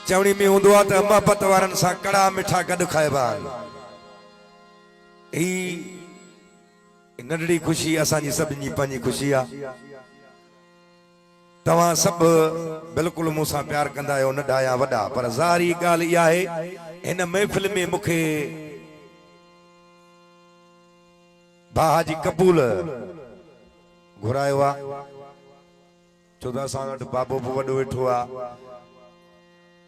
चवणी में हूंदो आहे त मोहबत वारनि सां कड़ा मिठा गॾु खाइबा आहिनि। ही नंढड़ी खुशी असांजी सभिनी जी पंहिंजी खुशी आहे। तव्हां सभु बिल्कुलु मूंसां प्यार कंदा आहियो, नंढा या वॾा, पर ज़ाहिरी ॻाल्हि इहा आहे हिन महफ़िल में मूंखे भाउ हाजी कबूल घुरायो आहे। छो त असां वटि बाबो बि वॾो वेठो आहे।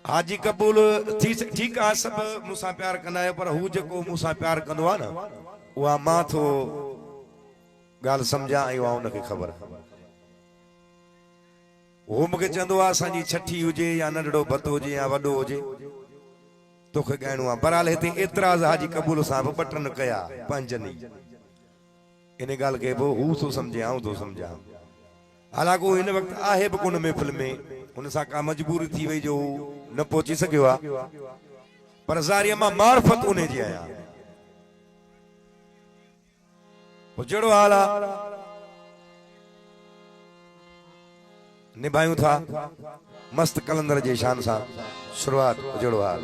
हाजी कबूल ठीकु आहे, सभु मूंसां प्यार कंदा आहियो, पर हू जेको मूंसां प्यार कंदो आहे न, उहा मां थो ॻाल्हि सम्झां ऐं उहा हुनखे ख़बर। वो मूंखे चवंदो आहे असांजी छठी हुजे या नंढड़ो भतो हुजे या वॾो हुजे, तोखे ॻाइणो आहे। बहरहाल हिते एतिराज़ हाजी कबूल सां बि ॿ टन कया पंहिंजनि। इन ॻाल्हि खे बि हू थो सम्झे, आऊं थो सम्झां। हालांकि हू हिन वक़्तु आहे बि कोन महफ़िल में, हुन सां का मजबूरी थी वई जो न पहुची सघियो आहे, पर ज़ाहिर मां मार्फत उन जी आहियां। पोइ जहिड़ो हाल आहे निभायूं था मस्त कलंदर जे शान सां शुरुआत। जहिड़ो हाल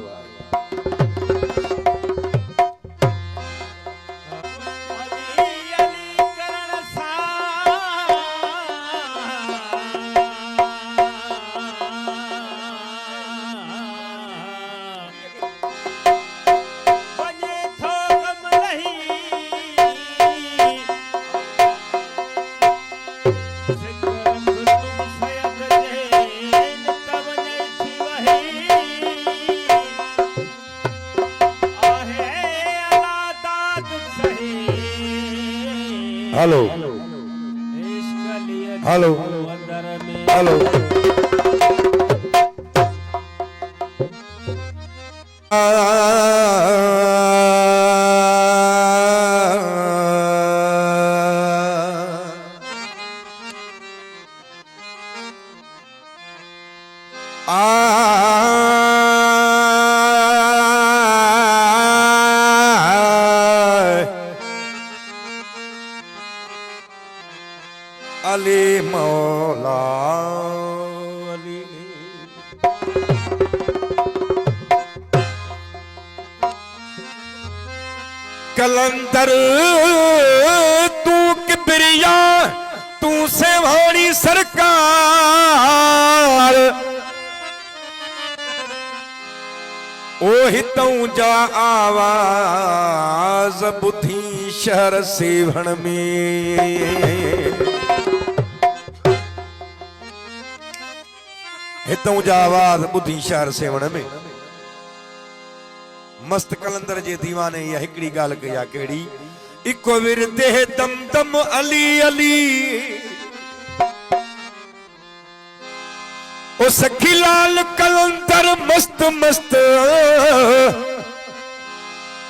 हेलो हेलो हेलो अली मौला अली। कलंदर तू किबरिया तू सेवाणी सरकार, ओ हितों जा आवाज बुधी शहर सेवण में। हितों जा आवाज बुधी शहर सेवण में। मस्त कलंदर जे दीवाने या हिकड़ी गाल कया केड़ी, इको विरदे दम दम अली अली, ओ सखी लाल कलंदर मस्त मस्त,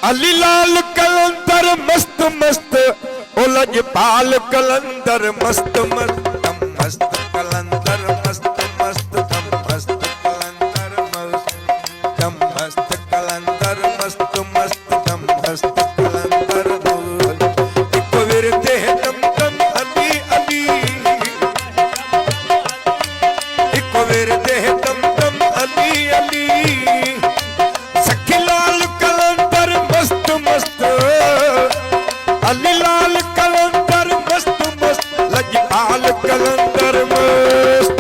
अली लाल कलंदर मस्त मस्त, ओ लजपाल कलंदर मस्त मस्त, मस्त कलंदर मस्त मस्त, मस्त कलंदर मस्त, मस्त कलंदर मस्त मस्त, मस्त कलंदर मस्त। इको विरदे दम दम अली अली, इको विरदे दम दम अली अली, सखी लाल कलंदर मस्त मस्त, अली लाल कलंदर मस्त मस्त, लजपाल कलंदर मस्त,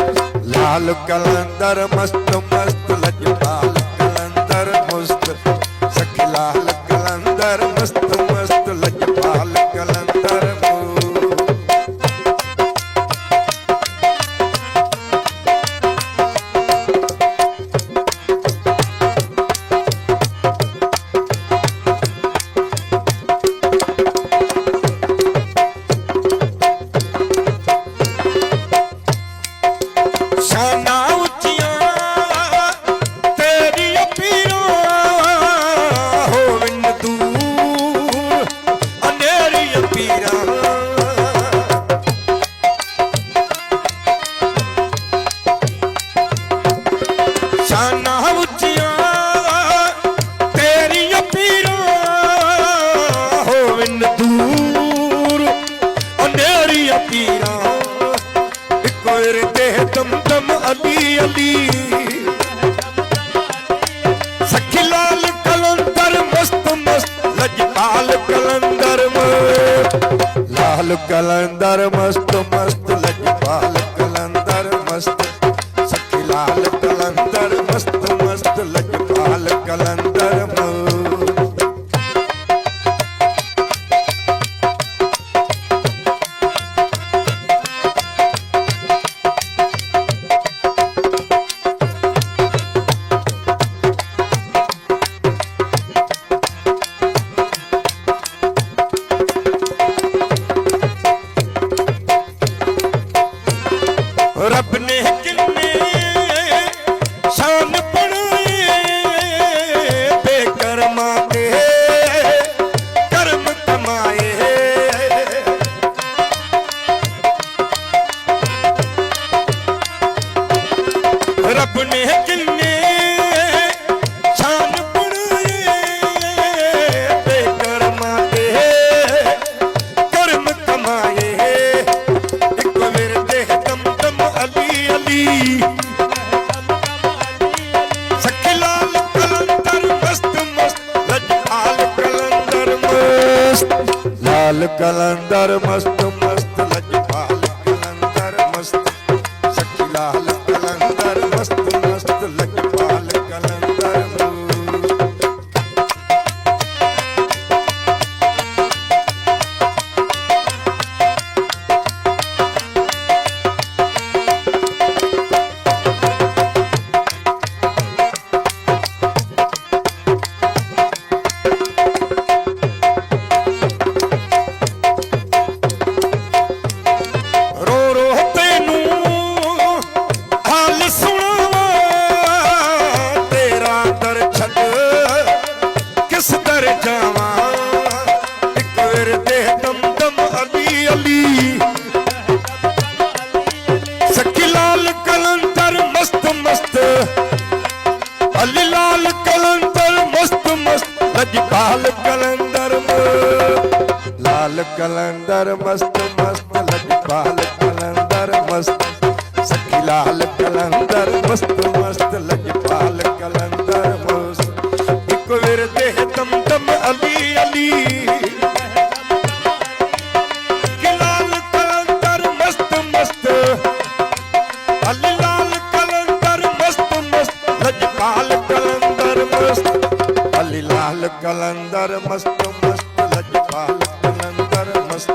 लाल कलंदर मस्त मस्त, लजपाल कलंदर मस्त, सखी लाल कलंदर मस्त मस्त, लजपाल कलंदर मस्त। शाना उचिया तेरी पीरा हो विन दूर अंधेरी पीरा, शाना उचिया तेरी पीरा हो विन दूर अंधेरी पीरा, इको विरदे दम दम अली अली, लाल कलंदर मस्त मस्त लजपाल कलंदर मस्त सखी लाल कलंदर मस्त मस्त लजपाल कलंदर रब ने किन्ने शान बनाए बेकर्मा के कर्म कमाए रब ने किन्ने शान बनाए बेकर्मा के कर्म कमाए एक विरदे सखी लाल कलंदर मस्त मस्त लजपाल कलंदर मस्त लाल कलंदर मस्त मस्त लजपाल कलंदर मस्त सखी लाल कलंदर मस्त मस्त लजपाल कलंदर सखी लाल कलंदर मस्त मस्त अली लाल कलंदर मस्त मस्त लजपाल कलंदर लाल कलंदर मस्त मस्त लजपाल कलंदर मस्त सखी लाल कलंदर मस्त मस्त लजपाल कलंदर मस्त एक विरदे दम दम अली अली लजपाल कलंदर मस्त अली लाल कलंदर मस्त मस्त लजपाल कलंदर मस्त